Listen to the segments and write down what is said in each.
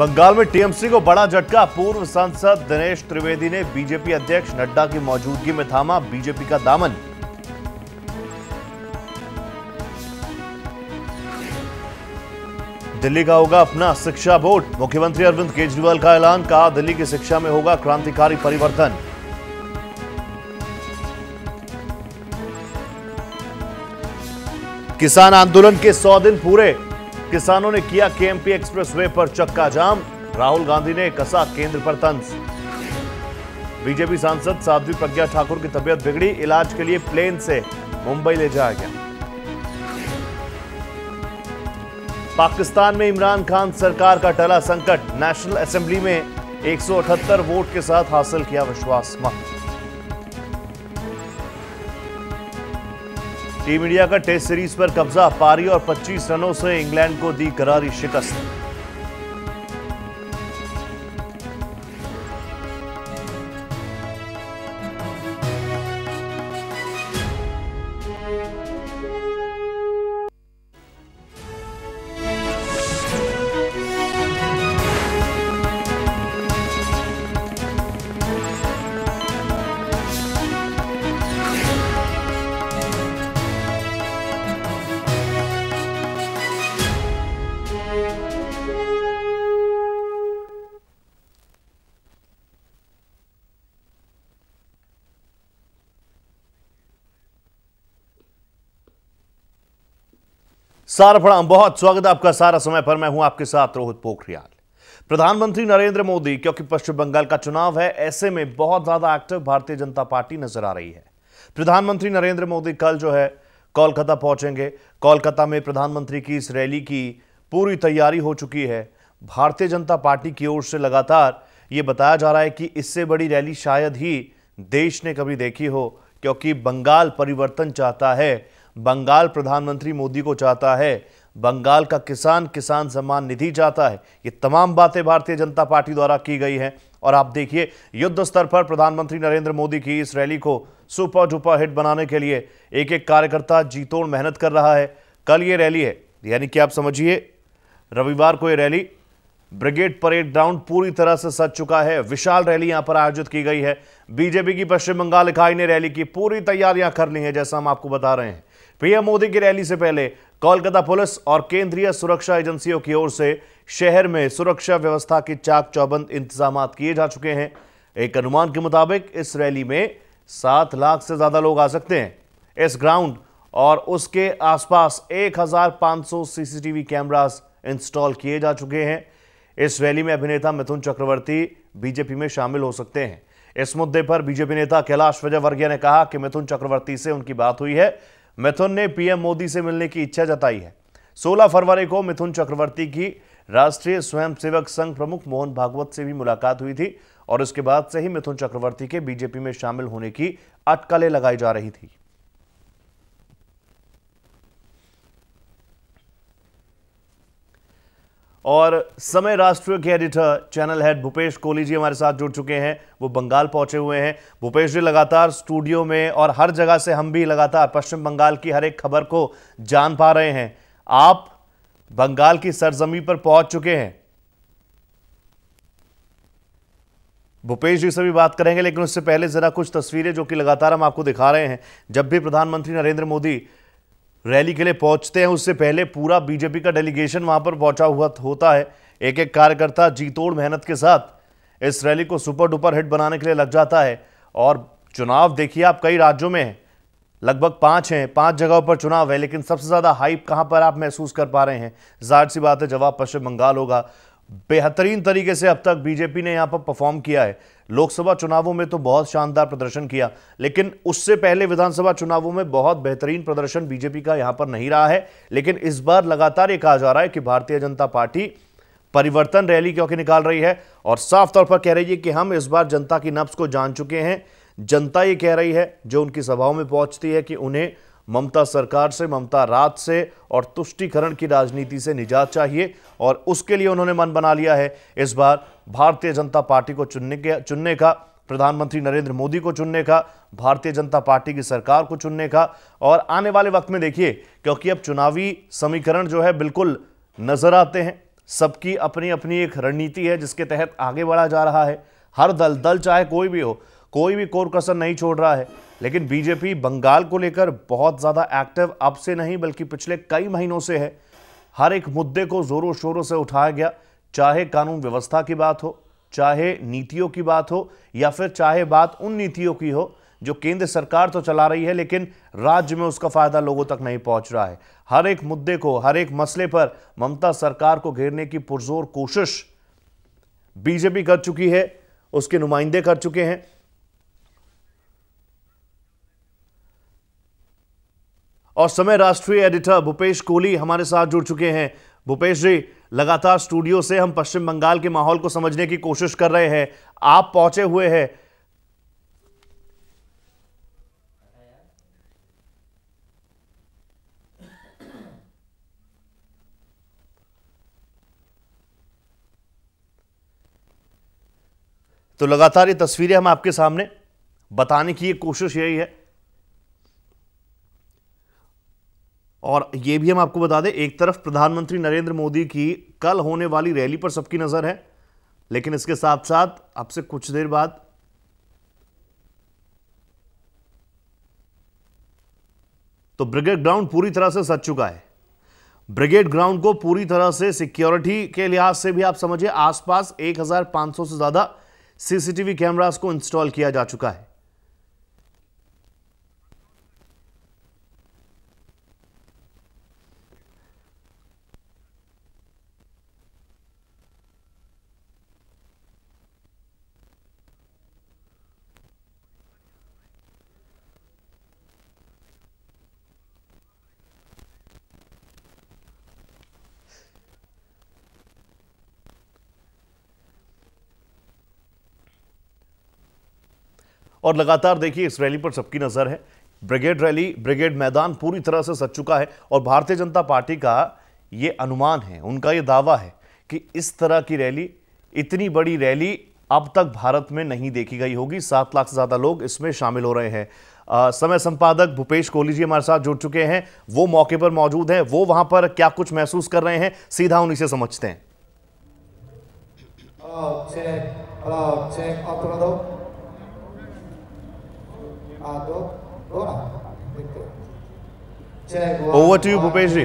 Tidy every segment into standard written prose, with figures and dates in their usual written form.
बंगाल में टीएमसी को बड़ा झटका। पूर्व सांसद दिनेश त्रिवेदी ने बीजेपी अध्यक्ष नड्डा की मौजूदगी में थामा बीजेपी का दामन। दिल्ली का होगा अपना शिक्षा बोर्ड। मुख्यमंत्री अरविंद केजरीवाल का ऐलान, कहा दिल्ली की शिक्षा में होगा क्रांतिकारी परिवर्तन। किसान आंदोलन के 100 दिन पूरे। किसानों ने किया केएमपी एक्सप्रेसवे पर चक्का जाम। राहुल गांधी ने कसा केंद्र पर तंज। बीजेपी सांसद साध्वी प्रज्ञा ठाकुर की तबीयत बिगड़ी, इलाज के लिए प्लेन से मुंबई ले जाया गया। पाकिस्तान में इमरान खान सरकार का टला संकट। नेशनल असेंबली में 178 वोट के साथ हासिल किया विश्वास मत। टीम इंडिया का टेस्ट सीरीज पर कब्जा। पारी और 25 रनों से इंग्लैंड को दी करारी शिकस्त। सारा प्रणाम, बहुत स्वागत है आपका सारा समय पर। मैं हूं आपके साथ रोहित पोखरियाल। प्रधानमंत्री नरेंद्र मोदी, क्योंकि पश्चिम बंगाल का चुनाव है, ऐसे में बहुत ज्यादा एक्टिव भारतीय जनता पार्टी नजर आ रही है। प्रधानमंत्री नरेंद्र मोदी कल जो है कोलकाता पहुंचेंगे। कोलकाता में प्रधानमंत्री की इस रैली की पूरी तैयारी हो चुकी है। भारतीय जनता पार्टी की ओर से लगातार ये बताया जा रहा है कि इससे बड़ी रैली शायद ही देश ने कभी देखी हो, क्योंकि बंगाल परिवर्तन चाहता है। बंगाल प्रधानमंत्री मोदी को चाहता है। बंगाल का किसान किसान सम्मान निधि चाहता है। ये तमाम बातें भारतीय जनता पार्टी द्वारा की गई हैं। और आप देखिए, युद्ध स्तर पर प्रधानमंत्री नरेंद्र मोदी की इस रैली को सुपर डुपर हिट बनाने के लिए एक एक कार्यकर्ता जी तोड़ मेहनत कर रहा है। कल ये रैली है, यानी कि आप समझिए रविवार को ये रैली ब्रिगेड परेड ग्राउंड पूरी तरह से सज चुका है। विशाल रैली यहां पर आयोजित की गई है। बीजेपी की पश्चिम बंगाल इकाई ने रैली की पूरी तैयारियां कर ली हैं, जैसा हम आपको बता रहे हैं। पीएम मोदी की रैली से पहले कोलकाता पुलिस और केंद्रीय सुरक्षा एजेंसियों की ओर से शहर में सुरक्षा व्यवस्था के चाक चौबंद इंतजाम किए जा चुके हैं। एक अनुमान के मुताबिक इस रैली में 7 लाख से ज्यादा लोग आ सकते हैं। इस ग्राउंड और उसके आसपास 1500 सीसीटीवी कैमरास इंस्टॉल किए जा चुके हैं। इस रैली में अभिनेता मिथुन चक्रवर्ती बीजेपी में शामिल हो सकते हैं। इस मुद्दे पर बीजेपी नेता कैलाश विजयवर्गीय ने कहा कि मिथुन चक्रवर्ती से उनकी बात हुई है। मिथुन ने पीएम मोदी से मिलने की इच्छा जताई है। 16 फरवरी को मिथुन चक्रवर्ती की राष्ट्रीय स्वयंसेवक संघ प्रमुख मोहन भागवत से भी मुलाकात हुई थी और उसके बाद से ही मिथुन चक्रवर्ती के बीजेपी में शामिल होने की अटकलें लगाई जा रही थी। और समय राष्ट्रीय के editor channel head Bhupesh Kohli ji हमारे साथ जुड़ चुके हैं। वो बंगाल पहुंचे हुए हैं। भूपेश जी, लगातार स्टूडियो में और हर जगह से हम भी लगातार पश्चिम बंगाल की हर एक खबर को जान पा रहे हैं। आप बंगाल की सरजमी पर पहुंच चुके हैं। भूपेश जी से भी बात करेंगे, लेकिन उससे पहले जरा कुछ तस्वीरें जो कि लगातार हम आपको दिखा रहे हैं। जब भी प्रधानमंत्री नरेंद्र मोदी रैली के लिए पहुंचते हैं, उससे पहले पूरा बीजेपी का डेलीगेशन वहां पर पहुंचा हुआ होता है। एक एक कार्यकर्ता जी तोड़ मेहनत के साथ इस रैली को सुपर डुपर हिट बनाने के लिए लग जाता है। और चुनाव देखिए आप, कई राज्यों में लगभग 5 हैं, 5 जगहों पर चुनाव है, लेकिन सबसे ज्यादा हाइप कहां पर आप महसूस कर पा रहे हैं? जाहिर सी बात है जवाब पश्चिम बंगाल होगा। बेहतरीन तरीके से अब तक बीजेपी ने यहां पर परफॉर्म किया है। लोकसभा चुनावों में तो बहुत शानदार प्रदर्शन किया, लेकिन उससे पहले विधानसभा चुनावों में बहुत बेहतरीन प्रदर्शन बीजेपी का यहां पर नहीं रहा है। लेकिन इस बार लगातार ये कहा जा रहा है कि भारतीय जनता पार्टी परिवर्तन रैली क्योंकि निकाल रही है और साफ तौर पर कह रही है कि हम इस बार जनता की नब्ज को जान चुके हैं। जनता ये कह रही है, जो उनकी सभाओं में पहुंचती है, कि उन्हें ममता सरकार से, ममता राज से और तुष्टीकरण की राजनीति से निजात चाहिए और उसके लिए उन्होंने मन बना लिया है इस बार भारतीय जनता पार्टी को चुनने का, प्रधानमंत्री नरेंद्र मोदी को चुनने का, भारतीय जनता पार्टी की सरकार को चुनने का। और आने वाले वक्त में देखिए, क्योंकि अब चुनावी समीकरण जो है बिल्कुल नजर आते हैं, सबकी अपनी अपनी एक रणनीति है जिसके तहत आगे बढ़ा जा रहा है। हर दल चाहे कोई भी हो, कोई भी कोर कसर नहीं छोड़ रहा है। लेकिन बीजेपी बंगाल को लेकर बहुत ज्यादा एक्टिव अब से नहीं बल्कि पिछले कई महीनों से है। हर एक मुद्दे को जोरों शोरों से उठाया गया, चाहे कानून व्यवस्था की बात हो, चाहे नीतियों की बात हो, या फिर चाहे बात उन नीतियों की हो जो केंद्र सरकार तो चला रही है लेकिन राज्य में उसका फायदा लोगों तक नहीं पहुंच रहा है। हर एक मुद्दे को, हर एक मसले पर ममता सरकार को घेरने की पुरजोर कोशिश बीजेपी कर चुकी है, उसके नुमाइंदे कर चुके हैं। और समय राष्ट्रीय एडिटर भूपेश कोहली हमारे साथ जुड़ चुके हैं। भूपेश जी, लगातार स्टूडियो से हम पश्चिम बंगाल के माहौल को समझने की कोशिश कर रहे हैं, आप पहुंचे हुए हैं। तो लगातार ये तस्वीरें हम आपके सामने बताने की कोशिश यही है। और ये भी हम आपको बता दें, एक तरफ प्रधानमंत्री नरेंद्र मोदी की कल होने वाली रैली पर सबकी नजर है, लेकिन इसके साथ साथ अब से कुछ देर बाद तो ब्रिगेड ग्राउंड पूरी तरह से सज चुका है। ब्रिगेड ग्राउंड को पूरी तरह से सिक्योरिटी के लिहाज से भी आप समझिए आसपास 1500 से ज्यादा सीसीटीवी कैमरास को इंस्टॉल किया जा चुका है। और लगातार देखिए इस रैली पर सबकी नजर है। ब्रिगेड रैली, ब्रिगेड मैदान पूरी तरह से सज चुका है और भारतीय जनता पार्टी का ये अनुमान है, उनका ये दावा है कि इस तरह की रैली, इतनी बड़ी रैली अब तक भारत में नहीं देखी गई होगी। 7 लाख से ज्यादा लोग इसमें शामिल हो रहे हैं। समय संपादक भूपेश कोहली जी हमारे साथ जुड़ चुके हैं, वो मौके पर मौजूद हैं। वो वहां पर क्या कुछ महसूस कर रहे हैं, सीधा उन्हीं से समझते हैं। ओवर टू यू भूपेश जी।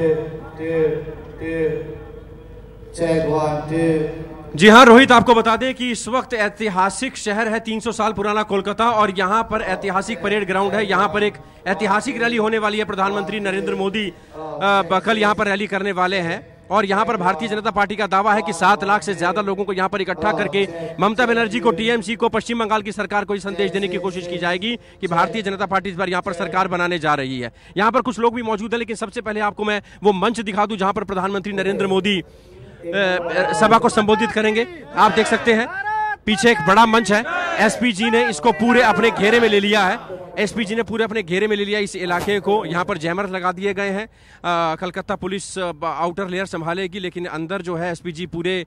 जी हाँ रोहित, आपको बता दें कि इस वक्त ऐतिहासिक शहर है 300 साल पुराना कोलकाता, और यहाँ पर ऐतिहासिक परेड ग्राउंड है। यहाँ पर एक ऐतिहासिक रैली होने वाली है। प्रधानमंत्री नरेंद्र मोदी कल यहाँ पर रैली करने वाले हैं और यहाँ पर भारतीय जनता पार्टी का दावा है कि 7 लाख से ज्यादा लोगों को यहाँ पर इकट्ठा करके ममता बनर्जी को, टीएमसी को, पश्चिम बंगाल की सरकार को ये संदेश देने की कोशिश की जाएगी कि भारतीय जनता पार्टी इस बार यहाँ पर सरकार बनाने जा रही है। यहाँ पर कुछ लोग भी मौजूद है, लेकिन सबसे पहले आपको मैं वो मंच दिखा दूं जहाँ पर प्रधानमंत्री नरेंद्र मोदी सभा को संबोधित करेंगे। आप देख सकते हैं पीछे एक बड़ा मंच है। एसपीजी ने इसको पूरे अपने घेरे में ले लिया है। एसपीजी ने पूरे अपने घेरे में ले लिया इस इलाके को। यहाँ पर जैमर लगा दिए गए हैं। कलकत्ता पुलिस आउटर लेयर संभालेगी, लेकिन अंदर जो है एसपीजी पूरे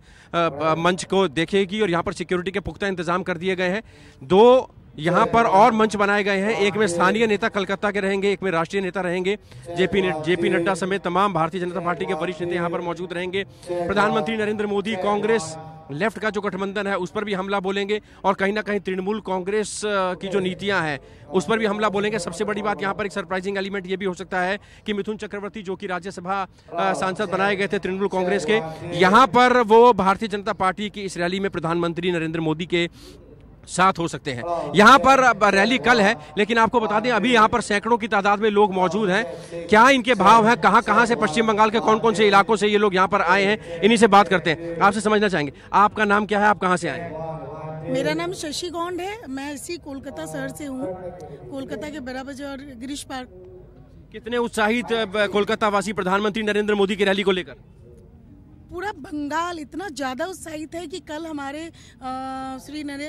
मंच को देखेगी और यहाँ पर सिक्योरिटी के पुख्ता इंतजाम कर दिए गए हैं। 2 यहाँ पर और मंच बनाए गए हैं। एक में स्थानीय नेता कलकत्ता के रहेंगे, एक में राष्ट्रीय नेता रहेंगे। जेपी नड्डा समेत तमाम भारतीय जनता पार्टी के वरिष्ठ नेता यहाँ पर मौजूद रहेंगे। प्रधानमंत्री नरेंद्र मोदी कांग्रेस लेफ्ट का जो गठबंधन है उस पर भी हमला बोलेंगे और कहीं ना कहीं तृणमूल कांग्रेस की जो नीतियां हैं उस पर भी हमला बोलेंगे। सबसे बड़ी बात यहाँ पर एक सरप्राइजिंग एलिमेंट ये भी हो सकता है कि मिथुन चक्रवर्ती जो कि राज्यसभा सांसद बनाए गए थे तृणमूल कांग्रेस के, यहाँ पर वो भारतीय जनता पार्टी की इस रैली में प्रधानमंत्री नरेंद्र मोदी के साथ हो सकते हैं। यहाँ पर रैली कल है, लेकिन आपको बता दें अभी यहाँ पर सैकड़ों की तादाद में लोग मौजूद हैं। क्या इनके भाव हैं, कहाँ से पश्चिम बंगाल के कौन कौन से इलाकों से ये लोग यहाँ पर आए हैं, इन्हीं से बात करते हैं। आपसे समझना चाहेंगे, आपका नाम क्या है, आप कहाँ से आए हैं? मेरा नाम शशि गौंड है। मैं इसी कोलकाता शहर से हूँ, कोलकाता के बड़ा बाजार गिरीश पार्क। कितने उत्साहित कोलकाता वासी प्रधानमंत्री नरेंद्र मोदी की रैली को लेकर? पूरा बंगाल इतना ज़्यादा उत्साहित है कि कल हमारे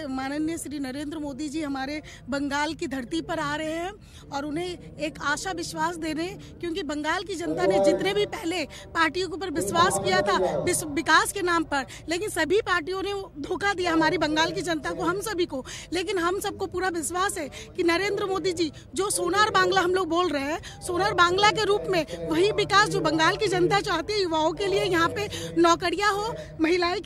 माननीय श्री नरेंद्र मोदी जी हमारे बंगाल की धरती पर आ रहे हैं और उन्हें एक आशा विश्वास देने, क्योंकि बंगाल की जनता ने जितने भी पहले पार्टियों के ऊपर विश्वास किया था विकास के नाम पर, लेकिन सभी पार्टियों ने धोखा दिया हमारी बंगाल की जनता को, हम सभी को। लेकिन हम सबको पूरा विश्वास है कि नरेंद्र मोदी जी जो सोनार बांग्ला हम लोग बोल रहे हैं, सोनार बांग्ला के रूप में वही विकास जो बंगाल की जनता चाहती है युवाओं के लिए यहाँ पे नौकरियां हो, महिलाओं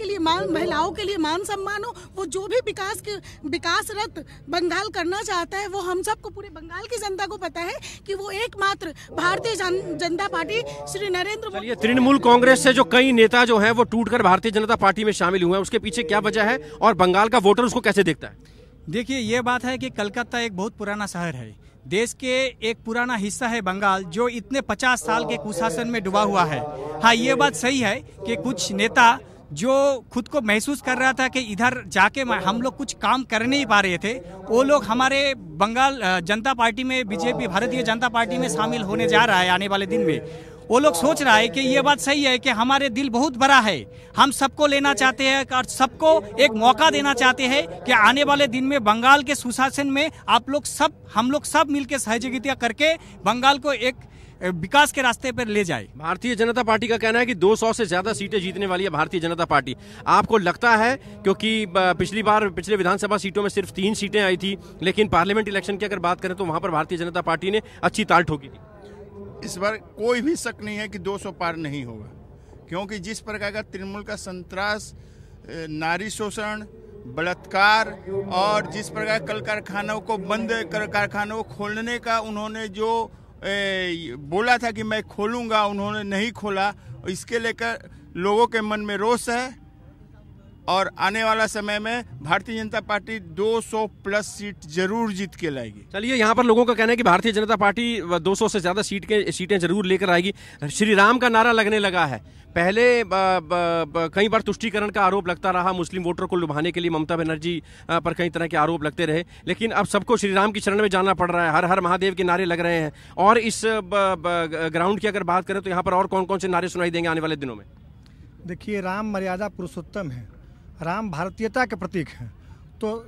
के लिए मान सम्मान हो, वो जो भी विकासरत बंगाल करना चाहता है वो हम सबको, पूरे बंगाल की जनता को पता है कि वो एकमात्र भारतीय जनता पार्टी श्री नरेंद्र मोदी। चलिए, तृणमूल कांग्रेस से जो कई नेता जो हैं वो टूटकर भारतीय जनता पार्टी में शामिल हुए हैं, उसके पीछे क्या वजह है और बंगाल का वोटर उसको कैसे देखता है? देखिए, ये बात है कि कलकत्ता एक बहुत पुराना शहर है, देश के एक पुराना हिस्सा है बंगाल, जो इतने 50 साल के कुशासन में डूबा हुआ है। हाँ, ये बात सही है कि कुछ नेता जो खुद को महसूस कर रहा था कि इधर जाके हम लोग कुछ काम कर नहीं पा रहे थे, वो लोग हमारे बंगाल जनता पार्टी में, बीजेपी भारतीय जनता पार्टी में शामिल होने जा रहा है आने वाले दिन में। वो लोग सोच रहा है कि ये बात सही है कि हमारे दिल बहुत बड़ा है, हम सबको लेना चाहते हैं और सबको एक मौका देना चाहते हैं कि आने वाले दिन में बंगाल के सुशासन में हम लोग सब मिलकर सहयोगिता करके बंगाल को एक विकास के रास्ते पर ले जाए। भारतीय जनता पार्टी का कहना है कि 200 से ज्यादा सीटें जीतने वाली है भारतीय जनता पार्टी। आपको लगता है, क्योंकि पिछले विधानसभा सीटों में सिर्फ 3 सीटें आई थी, लेकिन पार्लियामेंट इलेक्शन की अगर बात करें तो वहां पर भारतीय जनता पार्टी ने अच्छी ताल ठोकी थी। इस बार कोई भी शक नहीं है कि 200 पार नहीं होगा, क्योंकि जिस प्रकार का तृणमूल का संतरास, नारी शोषण, बलात्कार और जिस प्रकार कल कारखानों को बंद कर कारखानों को खोलने का उन्होंने जो बोला था कि मैं खोलूंगा, उन्होंने नहीं खोला, इसके लेकर लोगों के मन में रोष है और आने वाला समय में Bharatiya Janata party 200 plus seat जरूर जीत के लाएगी। चलिए, यहाँ पर लोगों का कहना है कि भारतीय जनता पार्टी 200 से ज्यादा सीटें जरूर लेकर आएगी। श्री राम का नारा लगने लगा है। पहले कई बार तुष्टीकरण का आरोप लगता रहा, मुस्लिम वोटर को लुभाने के लिए ममता बनर्जी पर कई तरह के आरोप लगते रहे, लेकिन अब सबको श्री राम की शरण में जाना पड़ रहा है। हर हर महादेव के नारे लग रहे हैं। और इस ग्राउंड की अगर बात करें तो यहाँ पर और कौन कौन से नारे सुनाई देंगे आने वाले दिनों में? देखिए, राम मर्यादा पुरुषोत्तम है, राम भारतीयता के प्रतीक हैं, तो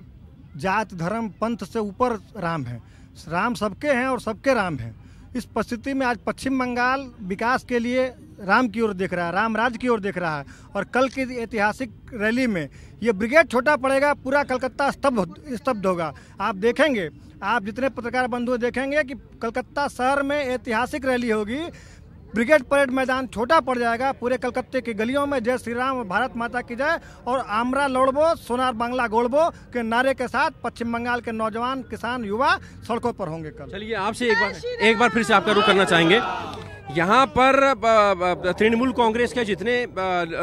जात धर्म पंथ से ऊपर राम है। राम सबके हैं और सबके राम हैं। इस परिस्थिति में आज पश्चिम बंगाल विकास के लिए राम की ओर देख रहा है, राम राज की ओर देख रहा है। और कल की ऐतिहासिक रैली में ये ब्रिगेड छोटा पड़ेगा, पूरा कलकत्ता स्तब्ध होगा। आप देखेंगे, आप जितने पत्रकार बंधु देखेंगे कि कलकत्ता शहर में ऐतिहासिक रैली होगी, ब्रिगेड परेड मैदान छोटा पड़ जाएगा। पूरे कलकत्ते की गलियों में जय श्री राम, भारत माता की जय और आमरा लौड़बो सोनार बांग्ला गोड़बो के नारे के साथ पश्चिम बंगाल के नौजवान, किसान, युवा सड़कों पर होंगे कल। चलिए, आपसे एक बार फिर से आपका रुख करना चाहेंगे। यहाँ पर तृणमूल कांग्रेस के जितने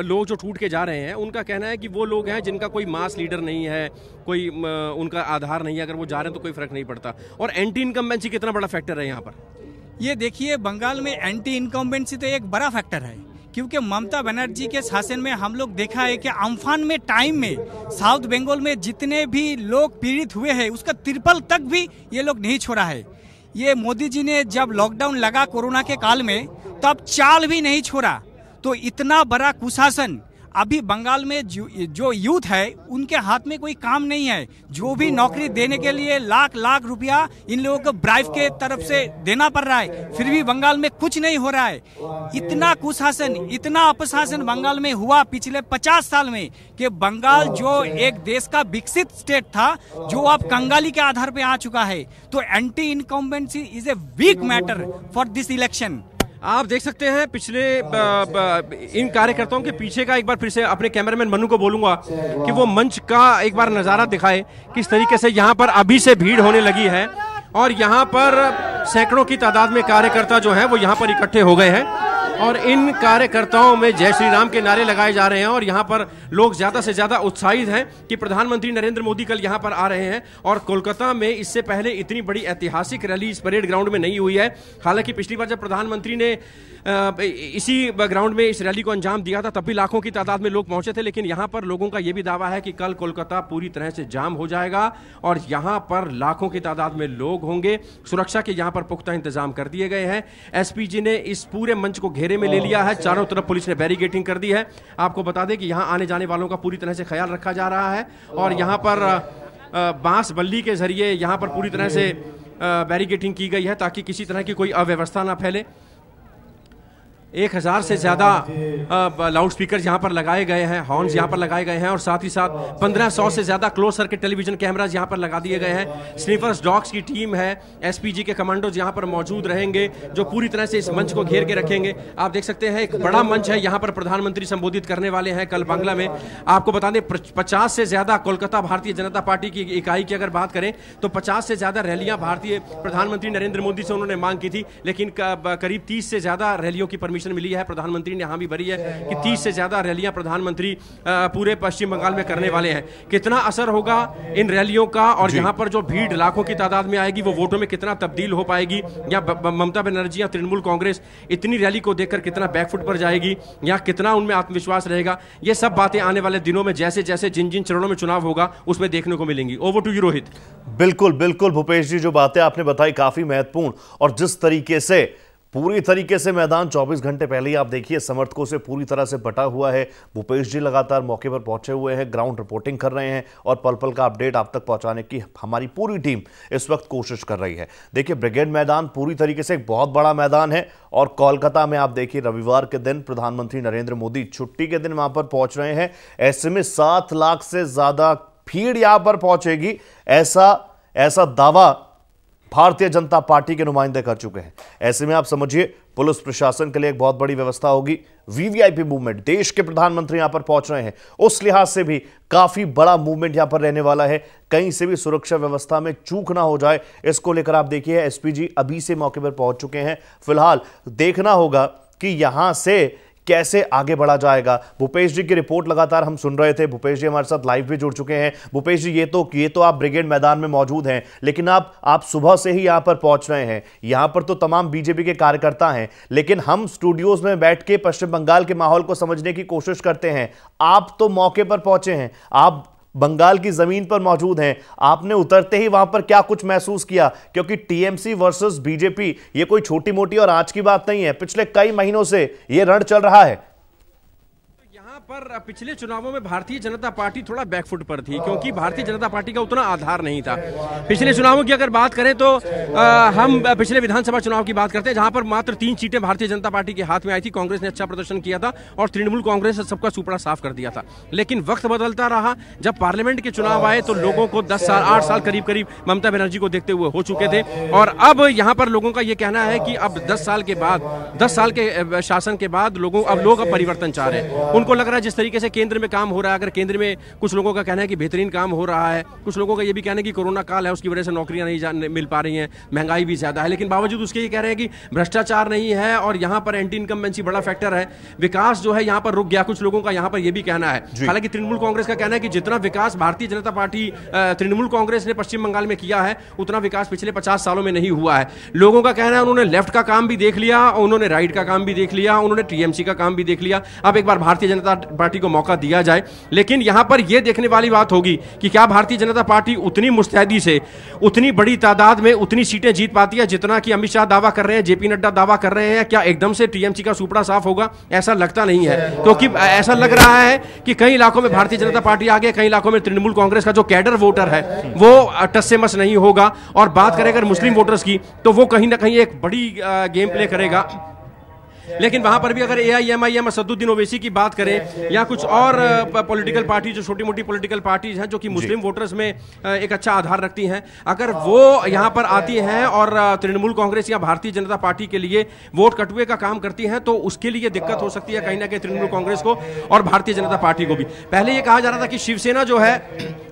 लोग जो टूट के जा रहे हैं, उनका कहना है कि वो लोग हैं जिनका कोई मास लीडर नहीं है, कोई उनका आधार नहीं है, अगर वो जा रहे हैं तो कोई फर्क नहीं पड़ता। और एंटी इनकम्बेंसी कितना बड़ा फैक्टर है यहाँ पर? ये देखिए, बंगाल में एंटी इनकम्बेंसी तो एक बड़ा फैक्टर है, क्योंकि ममता बनर्जी के शासन में हम लोग देखा है कि अम्फान में टाइम में साउथ बंगाल में जितने भी लोग पीड़ित हुए हैं उसका ट्रिपल तक भी ये लोग नहीं छोड़ा है। ये मोदी जी ने जब लॉकडाउन लगा कोरोना के काल में, तब चाल भी नहीं छोड़ा। तो इतना बड़ा कुशासन अभी बंगाल में जो यूथ है उनके हाथ में कोई काम नहीं है। जो भी नौकरी देने के लिए लाख लाख रुपया इन लोगों को ब्राइब के तरफ से देना पड़ रहा है, फिर भी बंगाल में कुछ नहीं हो रहा है। इतना कुशासन, इतना अपशासन बंगाल में हुआ पिछले 50 साल में कि बंगाल जो एक देश का विकसित स्टेट था, जो अब कंगाली के आधार पे आ चुका है। तो anti incumbency is a weak matter for this election. आप देख सकते हैं पिछले इन कार्यकर्ताओं के पीछे का, एक बार फिर से अपने कैमरामैन मनु को बोलूंगा कि वो मंच का एक बार नजारा दिखाए, किस तरीके से यहाँ पर अभी से भीड़ होने लगी है और यहाँ पर सैकड़ों की तादाद में कार्यकर्ता जो हैं वो यहाँ पर इकट्ठे हो गए हैं और इन कार्यकर्ताओं में जय श्री राम के नारे लगाए जा रहे हैं और यहाँ पर लोग ज्यादा से ज्यादा उत्साहित हैं कि प्रधानमंत्री नरेंद्र मोदी कल यहाँ पर आ रहे हैं। और कोलकाता में इससे पहले इतनी बड़ी ऐतिहासिक रैली इस परेड ग्राउंड में नहीं हुई है। हालांकि पिछली बार जब प्रधानमंत्री ने इसी ग्राउंड में इस रैली को अंजाम दिया था तब भी लाखों की तादाद में लोग पहुंचे थे, लेकिन यहाँ पर लोगों का यह भी दावा है कि कल कोलकाता पूरी तरह से जाम हो जाएगा और यहाँ पर लाखों की तादाद में लोग होंगे। सुरक्षा के यहाँ पर पुख्ता इंतजाम कर दिए गए हैं। एसपीजी ने इस पूरे मंच को घेरे में ले लिया है, चारों तरफ पुलिस ने बैरिकेडिंग कर दी है। आपको बता दें कि यहाँ आने जाने वालों का पूरी तरह से ख्याल रखा जा रहा है और यहाँ पर बांस बल्ली के जरिए यहाँ पर पूरी तरह से बैरिकेडिंग की गई है ताकि किसी तरह की कोई अव्यवस्था ना फैले। 1000 से ज़्यादा लाउड स्पीकर यहाँ पर लगाए गए हैं, हॉर्न्स यहाँ पर लगाए गए हैं और साथ ही साथ 1500 से ज़्यादा क्लोज सर्किट टेलीविजन कैमराज यहाँ पर लगा दिए गए हैं। स्नीफर्स डॉग्स की टीम है, एसपीजी के कमांडोज यहाँ पर मौजूद रहेंगे जो पूरी तरह से इस मंच को घेर के रखेंगे। आप देख सकते हैं एक बड़ा मंच है, यहाँ पर प्रधानमंत्री संबोधित करने वाले हैं कल बांग्ला में। आपको बता दें 50 से ज़्यादा कोलकाता भारतीय जनता पार्टी की इकाई की अगर बात करें तो 50 से ज़्यादा रैलियाँ भारतीय प्रधानमंत्री नरेंद्र मोदी से उन्होंने मांग की थी, लेकिन करीब 30 से ज़्यादा रैलियों की परमिशन मिली है। प्रधानमंत्री ने हाँ भी भरी है कि 30 से ज्यादा रैलियां प्रधानमंत्री पूरे पश्चिम बंगाल में करने वाले हैं। कितना असर होगा इन रैलियों का और यहां पर जो भीड़ लाखों की तादाद में आएगी वो वोटों में कितना तब्दील हो पाएगी, या ममता बनर्जी या तृणमूल कांग्रेस इतनी रैली को देखकर कितना बैकफुट पर जाएगी या कितना उनमें आत्मविश्वास रहेगा, ये सब बातें आने वाले दिनों में जैसे जैसे जिन जिन चरणों में चुनाव होगा उसमें देखने को मिलेंगी। Over to you Rohit. बिल्कुल बिल्कुल भूपेश जी, जो बातें आपने बताई काफी महत्वपूर्ण, और जिस तरीके से पूरी तरीके से मैदान 24 घंटे पहले ही आप देखिए समर्थकों से पूरी तरह से बटा हुआ है। भूपेश जी लगातार मौके पर पहुंचे हुए हैं, ग्राउंड रिपोर्टिंग कर रहे हैं और पल पल का अपडेट आप तक पहुंचाने की हमारी पूरी टीम इस वक्त कोशिश कर रही है। देखिए ब्रिगेड मैदान पूरी तरीके से एक बहुत बड़ा मैदान है और कोलकाता में आप देखिए रविवार के दिन प्रधानमंत्री नरेंद्र मोदी छुट्टी के दिन वहां पर पहुंच रहे हैं। ऐसे में 7 लाख से ज्यादा भीड़ यहां पर पहुंचेगी, ऐसा दावा भारतीय जनता पार्टी के नुमाइंदे कर चुके हैं। ऐसे में आप समझिए पुलिस प्रशासन के लिए एक बहुत बड़ी व्यवस्था होगी। वीवीआईपी मूवमेंट, देश के प्रधानमंत्री यहां पर पहुंच रहे हैं, उस लिहाज से भी काफी बड़ा मूवमेंट यहां पर रहने वाला है। कहीं से भी सुरक्षा व्यवस्था में चूक ना हो जाए, इसको लेकर आप देखिए एसपीजी अभी से मौके पर पहुंच चुके हैं। फिलहाल देखना होगा कि यहां से कैसे आगे बढ़ा जाएगा। भूपेश जी की रिपोर्ट लगातार हम सुन रहे थे, भूपेश जी हमारे साथ लाइव भी जुड़ चुके हैं। भूपेश जी, ये तो आप ब्रिगेड मैदान में मौजूद हैं, लेकिन आप सुबह से ही यहां पर पहुंच रहे हैं। यहां पर तो तमाम बीजेपी के कार्यकर्ता हैं, लेकिन हम स्टूडियोज में बैठ के पश्चिम बंगाल के माहौल को समझने की कोशिश करते हैं। आप तो मौके पर पहुंचे हैं, आप बंगाल की जमीन पर मौजूद हैं, आपने उतरते ही वहां पर क्या कुछ महसूस किया? क्योंकि टीएमसी वर्सेस बीजेपी ये कोई छोटी मोटी और आज की बात नहीं है, पिछले कई महीनों से ये रण चल रहा है। पर पिछले चुनावों में भारतीय जनता पार्टी थोड़ा बैकफुट पर थी क्योंकि भारतीय जनता पार्टी का उतना आधार नहीं था। पिछले चुनावों की अगर बात करें तो हम पिछले विधानसभा चुनाव की बात करते हैं जहां पर मात्र 3 सीटें भारतीय जनता पार्टी के हाथ में आई थी। कांग्रेस ने अच्छा प्रदर्शन किया था और तृणमूल कांग्रेस ने सबका सुपड़ा साफ कर दिया था। लेकिन वक्त बदलता रहा, जब पार्लियामेंट के चुनाव आए तो लोगों को 10 साल 8 साल करीब ममता बनर्जी को देखते हुए हो चुके थे और अब यहां पर लोगों का यह कहना है कि अब 10 साल के शासन के बाद लोग परिवर्तन चाह रहे हैं। उनको लग रहा है जिस तरीके से केंद्र में काम हो रहा है, अगर केंद्र में कुछ लोगों का कहना है कि बेहतरीन काम हो रहा है, कुछ लोगों का यह भी कहना है कि कोरोना काल है उसकी वजह से नौकरियां नहीं मिल पा रही हैं, महंगाई भी ज्यादा है, लेकिन बावजूद उसके ये कह रहे हैं कि भ्रष्टाचार नहीं है और यहां पर एंटी इनकम्बेंसी बड़ा फैक्टर है, विकास जो है यहां पर रुक गया। कुछ लोगों का यहां पर यह भी कहना है। हालांकि तृणमूल कांग्रेस का कहना है कि जितना विकास भारतीय जनता पार्टी तृणमूल कांग्रेस ने पश्चिम बंगाल में किया है उतना विकास पिछले 50 सालों में नहीं हुआ है। लोगों का कहना है उन्होंने लेफ्ट का काम भी देख लिया, उन्होंने राइट का काम भी देख लिया, उन्होंने टीएमसी का काम भी देख लिया, अब एक बार भारतीय जनता पार्टी को मौका दिया जाए। लेकिन यहां पर यह देखने वाली बात होगी कि क्या भारतीय जनता पार्टी उतनी मुस्तैदी से उतनी बड़ी तादाद में उतनी सीटें जीत पाती है जितना कि अमित शाह दावा कर रहे हैं, जेपी नड्डा दावा कर रहे हैं। क्या एकदम से टीएमसी का सुपड़ा साफ होगा? ऐसा लगता नहीं है, क्योंकि ऐसा लग रहा है कि कई इलाकों में भारतीय जनता पार्टी आगे, कई इलाकों में तृणमूल कांग्रेस का जो कैडर वोटर है वो टस से मस नहीं होगा। और बात करें अगर मुस्लिम वोटर्स की तो वो कहीं ना कहीं एक बड़ी गेम प्ले करेगा। लेकिन वहां पर भी अगर एआईएमआईएम असदुद्दीन ओवैसी की बात करें या कुछ और पॉलिटिकल पार्टी जो छोटी मोटी पॉलिटिकल पार्टीज हैं जो कि मुस्लिम वोटर्स में एक अच्छा आधार रखती हैं, अगर वो यहां पर आती हैं और तृणमूल कांग्रेस या भारतीय जनता पार्टी के लिए वोट कटुए का काम करती हैं तो उसके लिए दिक्कत हो सकती है कहीं ना कहीं तृणमूल कांग्रेस को और भारतीय जनता पार्टी को भी। पहले ये कहा जा रहा था कि शिवसेना जो है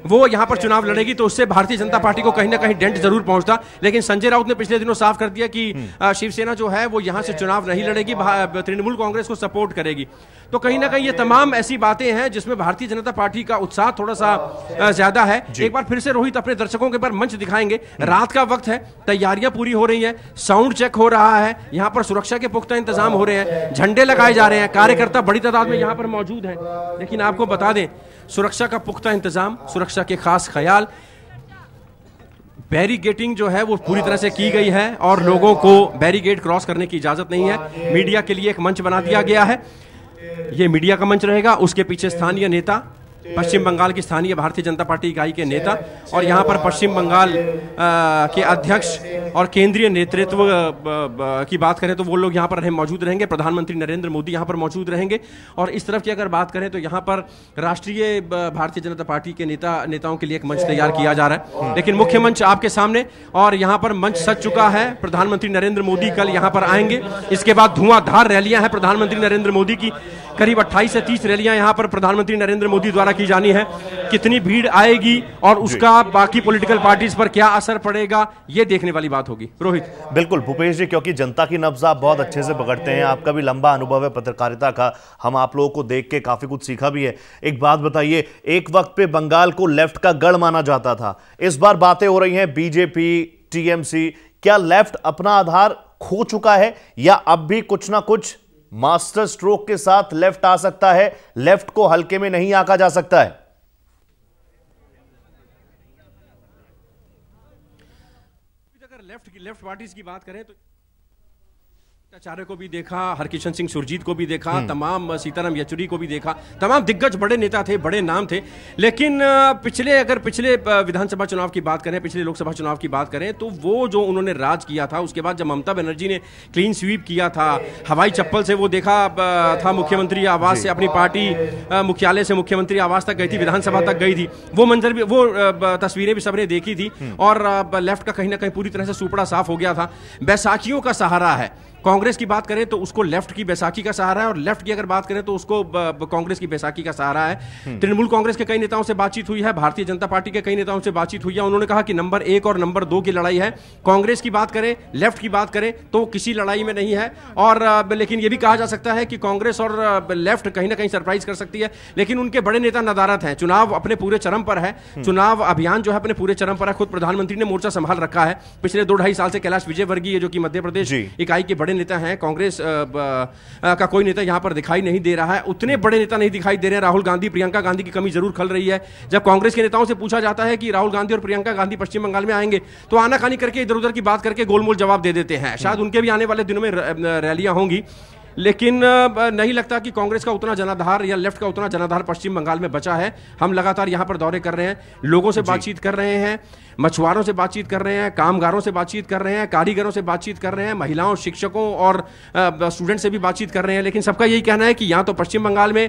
वो यहां पर चुनाव लड़ेगी तो उससे भारतीय जनता पार्टी को कहीं ना कहीं डेंट जरूर पहुंचता, लेकिन संजय राउत ने पिछले दिनों साफ कर दिया कि शिवसेना जो है वो यहां से चुनाव नहीं लड़ेगी, तृणमूल कांग्रेस को सपोर्ट करेगी। तो कहीं ना कहीं ये तमाम ऐसी बातें हैं जिसमें भारतीय जनता पार्टी का उत्साह थोड़ा सा ज्यादा है। एक बार फिर से रोहित अपने दर्शकों के पर मंच दिखाएंगे। रात का वक्त है, तैयारियां पूरी हो रही हैं, साउंड चेक हो रहा है, यहां पर सुरक्षा के पुख्ता इंतजाम हो रहे हैं, झंडे लगाए जा रहे हैं, कार्यकर्ता बड़ी तादाद में यहां पर मौजूद हैं। लेकिन आपको बता दें सुरक्षा का पुख्ता इंतजाम, सुरक्षा के खास ख्याल, बैरिकेडिंग जो है वो पूरी तरह से की गई है और लोगों को बैरिकेड क्रॉस करने की इजाजत नहीं है। मीडिया के लिए एक मंच बना दिया गया है, ये मीडिया का मंच रहेगा, उसके पीछे स्थानीय नेता पश्चिम बंगाल की स्थानीय भारतीय जनता पार्टी इकाई के नेता, और यहाँ पर पश्चिम बंगाल के अध्यक्ष और केंद्रीय नेतृत्व की बात करें तो वो लोग यहाँ पर मौजूद रहेंगे। प्रधानमंत्री नरेंद्र मोदी यहाँ पर मौजूद रहेंगे। और इस तरफ की अगर बात करें तो यहाँ पर राष्ट्रीय भारतीय जनता पार्टी के नेताओं के लिए एक मंच तैयार किया जा रहा है, लेकिन मुख्य मंच आपके सामने, और यहाँ पर मंच सज चुका है। प्रधानमंत्री नरेंद्र मोदी कल यहाँ पर आएंगे। इसके बाद धुआंधार रैलियां हैं प्रधानमंत्री नरेंद्र मोदी की। करीब 28 से 30 रैलियां यहां पर प्रधानमंत्री नरेंद्र मोदी द्वारा की जानी है। कितनी भीड़ आएगी और उसका बाकी पॉलिटिकल पार्टीज पर क्या असर पड़ेगा, यह देखने वाली बात होगी। रोहित। बिल्कुल भूपेश जी, क्योंकि जनता की नब्ज आप बहुत अच्छे से पकड़ते हैं, आपका भी लंबा अनुभव है पत्रकारिता का, हम आप लोगों को देख के काफी कुछ सीखा भी है। एक बात बताइए, एक वक्त पे बंगाल को लेफ्ट का गढ़ माना जाता था, इस बार बातें हो रही हैं बीजेपी, टीएमसी, क्या लेफ्ट अपना आधार खो चुका है या अब भी कुछ ना कुछ मास्टर स्ट्रोक के साथ लेफ्ट आ सकता है? लेफ्ट को हल्के में नहीं आंका जा सकता है। अगर लेफ्ट पार्टीज की बात करें तो आचार्य को भी देखा, हरकिशन सिंह सुरजीत को भी देखा, तमाम सीताराम येचुरी को भी देखा, तमाम दिग्गज बड़े नेता थे, बड़े नाम थे। लेकिन पिछले विधानसभा चुनाव की बात करें, पिछले लोकसभा चुनाव की बात करें तो वो जो उन्होंने राज किया था, उसके बाद जब ममता बनर्जी ने क्लीन स्वीप किया था, हवाई चप्पल से वो देखा था, मुख्यमंत्री आवास से अपनी पार्टी मुख्यालय से मुख्यमंत्री आवास तक गई थी, विधानसभा तक गई थी, वो मंजर भी, वो तस्वीरें भी सबने देखी थी। और लेफ्ट का कहीं ना कहीं पूरी तरह से सुपड़ा साफ हो गया था। बैसाखियों का सहारा है। कांग्रेस की बात करें तो उसको लेफ्ट की बैसाखी का सहारा है, और लेफ्ट की अगर बात करें तो उसको कांग्रेस की बैसाखी का सहारा है। तृणमूल कांग्रेस के कई नेताओं से बातचीत हुई है, भारतीय जनता पार्टी के कई नेताओं से बातचीत हुई है। उन्होंने कहा कि नंबर 1 और नंबर 2 की लड़ाई है। कांग्रेस की बात करें, लेफ्ट की बात करें तो किसी लड़ाई में नहीं है। और लेकिन यह भी कहा जा सकता है कि कांग्रेस और लेफ्ट कहीं ना कहीं सरप्राइज कर सकती है, लेकिन उनके बड़े नेता नदारत हैं। चुनाव अपने पूरे चरम पर है, चुनाव अभियान जो है अपने पूरे चरम पर है। खुद प्रधानमंत्री ने मोर्चा संभाल रखा है। पिछले 2-2.5 साल से कैलाश विजयवर्गीय जो कि मध्य प्रदेश इकाई के बड़े नेता हैं, कांग्रेस का कोई नेता यहां पर दिखाई नहीं दे रहा है। उतने बड़े नेता नहीं दिखाई दे रहे हैं। राहुल गांधी, प्रियंका गांधी की कमी जरूर खल रही है। जब कांग्रेस के नेताओं से पूछा जाता है कि राहुल गांधी और प्रियंका गांधी पश्चिम बंगाल में आएंगे, तो आनाकानी करके इधर उधर की बात करके गोलमोल जवाब दे देते हैं। शायद उनके भी आने वाले दिनों में रैलियां होंगी, लेकिन नहीं लगता कि कांग्रेस का उतना जनाधार या लेफ्ट का उतना जनाधार पश्चिम बंगाल में बचा है। हम लगातार यहां पर दौरे कर रहे हैं, लोगों से बातचीत कर रहे हैं, मछुआरों से बातचीत कर रहे हैं, कामगारों से बातचीत कर रहे हैं, कारीगरों से बातचीत कर रहे हैं, महिलाओं, शिक्षकों और स्टूडेंट से भी बातचीत कर रहे हैं। लेकिन सबका यही कहना है कि या तो पश्चिम बंगाल में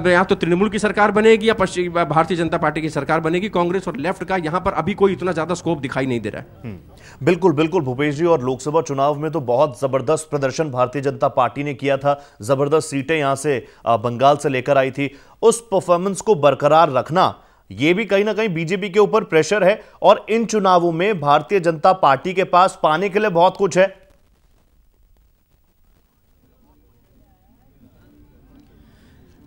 या तो तृणमूल की सरकार बनेगी या भारतीय जनता पार्टी की सरकार बनेगी। कांग्रेस और लेफ्ट का यहां पर अभी कोई इतना ज्यादा स्कोप दिखाई नहीं दे रहा है। बिल्कुल बिल्कुल भूपेश जी, और लोकसभा चुनाव में तो बहुत जबरदस्त प्रदर्शन भारतीय जनता पार्टी ने किया था, जबरदस्त सीटें यहां से बंगाल से लेकर आई थी। उस परफॉर्मेंस को बरकरार रखना, यह भी कहीं ना कहीं बीजेपी के ऊपर प्रेशर है, और इन चुनावों में भारतीय जनता पार्टी के पास पाने के लिए बहुत कुछ है।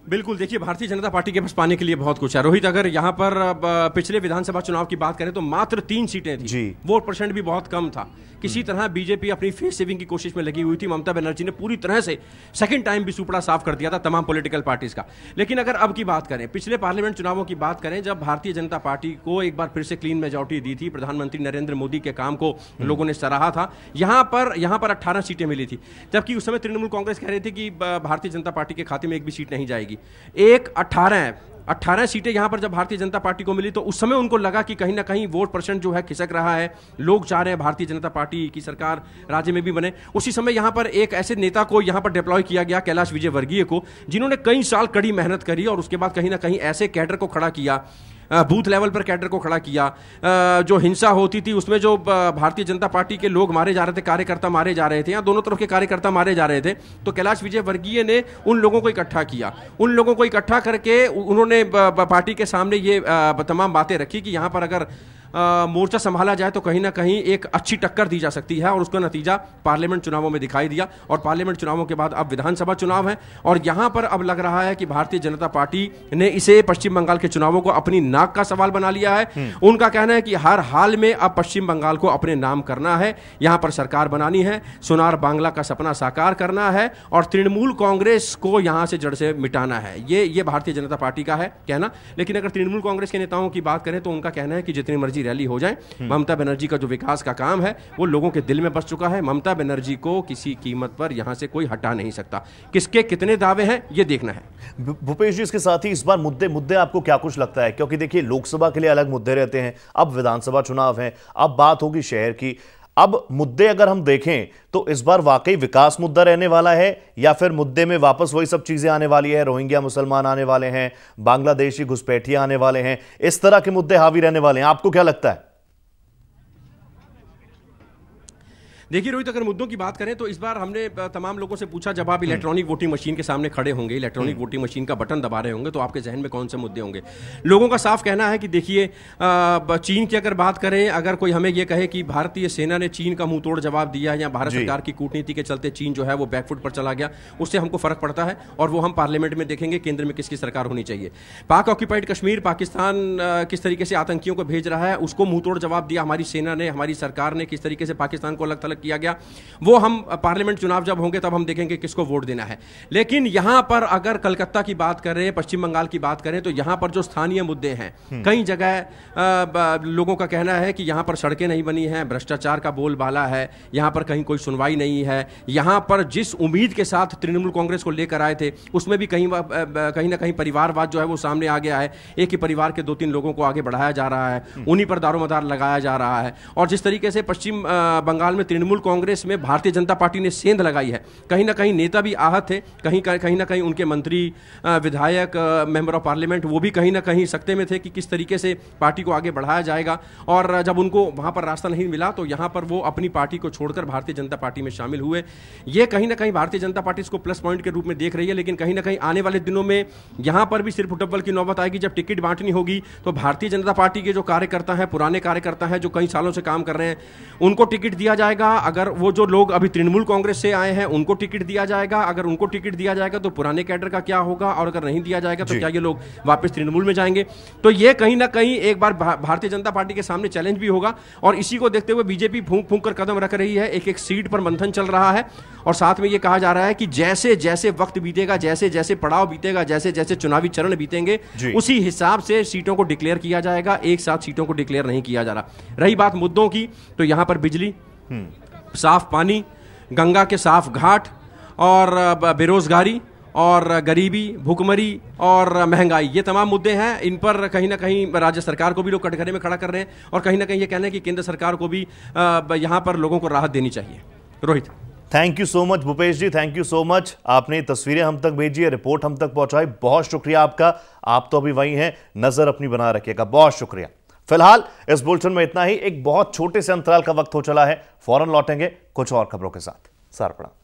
बिल्कुल, देखिए भारतीय जनता पार्टी के पास पाने के लिए बहुत कुछ है। रोहित, अगर यहां पर पिछले विधानसभा चुनाव की बात करें तो मात्र 3 सीटें थी, वोट परसेंट भी बहुत कम था। किसी तरह बीजेपी अपनी फेस सेविंग की कोशिश में लगी हुई थी। ममता बनर्जी ने पूरी तरह से सेकंड टाइम भी सुपड़ा साफ कर दिया था तमाम पॉलिटिकल पार्टीज का। लेकिन अगर अब की बात करें, पिछले पार्लियामेंट चुनावों की बात करें, जब भारतीय जनता पार्टी को एक बार फिर से क्लीन मेजॉरिटी दी थी, प्रधानमंत्री नरेंद्र मोदी के काम को लोगों ने सराहा था, यहां पर 18 सीटें मिली थी। जबकि उस समय तृणमूल कांग्रेस कह रही थी कि भारतीय जनता पार्टी के खाते में एक भी सीट नहीं जाएगी। 18 सीटें यहां पर जब भारतीय जनता पार्टी को मिली तो उस समय उनको लगा कि कहीं ना कहीं वोट परसेंट जो है खिसक रहा है, लोग चाह रहे हैं भारतीय जनता पार्टी की सरकार राज्य में भी बने। उसी समय यहां पर एक ऐसे नेता को यहां पर डिप्लॉय किया गया, कैलाश विजयवर्गीय को, जिन्होंने कई साल कड़ी मेहनत करी और उसके बाद कहीं ना कहीं ऐसे कैडर को खड़ा किया, बूथ लेवल पर कैडर को खड़ा किया। जो हिंसा होती थी उसमें जो भारतीय जनता पार्टी के लोग मारे जा रहे थे, कार्यकर्ता मारे जा रहे थे, या दोनों तरफ के कार्यकर्ता मारे जा रहे थे, तो कैलाश विजयवर्गीय ने उन लोगों को इकट्ठा किया। उन लोगों को इकट्ठा करके उन्होंने पार्टी के सामने ये तमाम बातें रखी कि यहां पर अगर मोर्चा संभाला जाए तो कहीं ना कहीं एक अच्छी टक्कर दी जा सकती है, और उसका नतीजा पार्लियामेंट चुनावों में दिखाई दिया। और पार्लियामेंट चुनावों के बाद अब विधानसभा चुनाव है, और यहां पर अब लग रहा है कि भारतीय जनता पार्टी ने इसे पश्चिम बंगाल के चुनावों को अपनी नाक का सवाल बना लिया है। उनका कहना है कि हर हाल में अब पश्चिम बंगाल को अपने नाम करना है, यहां पर सरकार बनानी है, सोनार बांग्ला का सपना साकार करना है, और तृणमूल कांग्रेस को यहां से जड़ से मिटाना है। ये भारतीय जनता पार्टी का है कहना। लेकिन अगर तृणमूल कांग्रेस के नेताओं की बात करें तो उनका कहना है कि जितनी मर्जी सी रैली हो जाए। ममता बनर्जी का जो विकास का काम है वो लोगों के दिल में बस चुका है। ममता बनर्जी को किसी कीमत पर यहां से कोई हटा नहीं सकता। किसके कितने दावे हैं ये देखना है। भूपेश जी, इसके साथ ही इस बार मुद्दे आपको क्या कुछ लगता है? क्योंकि देखिए, लोकसभा के लिए अलग मुद्दे रहते हैं, अब विधानसभा चुनाव है, अब बात होगी शहर की। अब मुद्दे अगर हम देखें तो इस बार वाकई विकास मुद्दा रहने वाला है, या फिर मुद्दे में वापस वही सब चीजें आने वाली है, रोहिंग्या मुसलमान आने वाले हैं, बांग्लादेशी घुसपैठिया आने वाले हैं, इस तरह के मुद्दे हावी रहने वाले हैं? आपको क्या लगता है? देखिए रोहित, अगर मुद्दों की बात करें तो इस बार हमने तमाम लोगों से पूछा, जब आप इलेक्ट्रॉनिक वोटिंग मशीन के सामने खड़े होंगे, इलेक्ट्रॉनिक वोटिंग मशीन का बटन दबा रहे होंगे, तो आपके जहन में कौन से मुद्दे होंगे? लोगों का साफ कहना है कि देखिए, चीन की अगर बात करें, अगर कोई हमें यह कहे कि भारतीय सेना ने चीन का मुंह तोड़ जवाब दिया या भारत सरकार की कूटनीति के चलते चीन जो है वो बैकफुट पर चला गया, उससे हमको फर्क पड़ता है और वो हम पार्लियामेंट में देखेंगे केंद्र में किसकी सरकार होनी चाहिए। पाक ऑक्यूपाइड कश्मीर, पाकिस्तान किस तरीके से आतंकियों को भेज रहा है, उसको मुंह तोड़ जवाब दिया हमारी सेना ने, हमारी सरकार ने, किस तरीके से पाकिस्तान को अलग थलग किया गया, वो हम पार्लियामेंट चुनाव जब होंगे तब हम देखेंगे किसको वोट देना है। लेकिन यहां पर अगर कलकत्ता की बात करें, पश्चिम बंगाल की बात करें, तो यहां पर जो स्थानीय मुद्दे हैं, कई जगह लोगों का कहना है कि यहां पर सड़कें नहीं बनी हैं, भ्रष्टाचार का बोलबाला है, यहां पर कहीं कोई सुनवाई नहीं है, यहां पर जिस उम्मीद के साथ तृणमूल कांग्रेस को लेकर आए थे उसमें भी कहीं ना कहीं परिवारवाद जो है वो सामने आ गया है। एक ही परिवार के 2-3 लोगों को आगे बढ़ाया जा रहा है, उन्हीं पर दारोमदार लगाया जा रहा है। और जिस तरीके से पश्चिम बंगाल में तृणमूल कांग्रेस में भारतीय जनता पार्टी ने सेंध लगाई है, कहीं ना कहीं नेता भी आहत थे, कहीं ना कहीं उनके मंत्री, विधायक, मेंबर ऑफ पार्लियामेंट, वो भी कहीं ना कहीं सकते में थे कि किस तरीके से पार्टी को आगे बढ़ाया जाएगा। और जब उनको वहां पर रास्ता नहीं मिला तो यहां पर वो अपनी पार्टी को छोड़कर भारतीय जनता पार्टी में शामिल हुए। ये कहीं ना कहीं भारतीय जनता पार्टी इसको प्लस पॉइंट के रूप में देख रही है। लेकिन कहीं ना कहीं आने वाले दिनों में यहां पर भी सिर्फ डब्बल की नौबत आएगी जब टिकट बांटनी होगी। तो भारतीय जनता पार्टी के जो कार्यकर्ता हैं, पुराने कार्यकर्ता हैं जो कई सालों से काम कर रहे हैं, उनको टिकट दिया जाएगा। अगर वो जो लोग अभी तृणमूल कांग्रेस से आए हैं उनको टिकट दिया जाएगा। अगर उनको टिकट दिया जाएगा तो पुराने कैडर का क्या होगा, और अगर नहीं दिया जाएगा तो क्या ये लोग वापस तृणमूल में जाएंगे? तो ये कहीं ना कहीं एक बार भारतीय जनता पार्टी के सामने चैलेंज भी होगा। और इसी को देखते हुए बीजेपी फूंक फूंक कर कदम रख रही है, एक एक सीट पर मंथन चल रहा है। और साथ में ये कहा जा रहा है कि जैसे जैसे वक्त बीतेगा, जैसे जैसे पड़ाव बीतेगा, जैसे जैसे चुनावी चरण बीतेंगे, उसी हिसाब से सीटों को डिक्लेयर किया जाएगा। एक साथ सीटों को डिक्लेयर नहीं किया जा रहा। रही बात मुद्दों की, तो यहां पर बिजली, साफ पानी, गंगा के साफ घाट, और बेरोजगारी और गरीबी, भुखमरी और महंगाई, ये तमाम मुद्दे हैं। इन पर कहीं ना कहीं राज्य सरकार को भी लोग कटघरे में खड़ा कर रहे हैं, और कहीं ना कहीं ये कहना है कि केंद्र सरकार को भी यहां पर लोगों को राहत देनी चाहिए। Rohit, thank you so much Bhupesh ji, thank you so much. आपने तस्वीरें हम तक भेजी है, रिपोर्ट हम तक पहुंचाई, बहुत शुक्रिया आपका। आप तो अभी वहीं हैं, नजर अपनी बना रखिएगा, बहुत शुक्रिया। फिलहाल इस बुलेटिन में इतना ही। एक बहुत छोटे से अंतराल का वक्त हो चला है, फौरन लौटेंगे कुछ और खबरों के साथ। सार प्रणाम।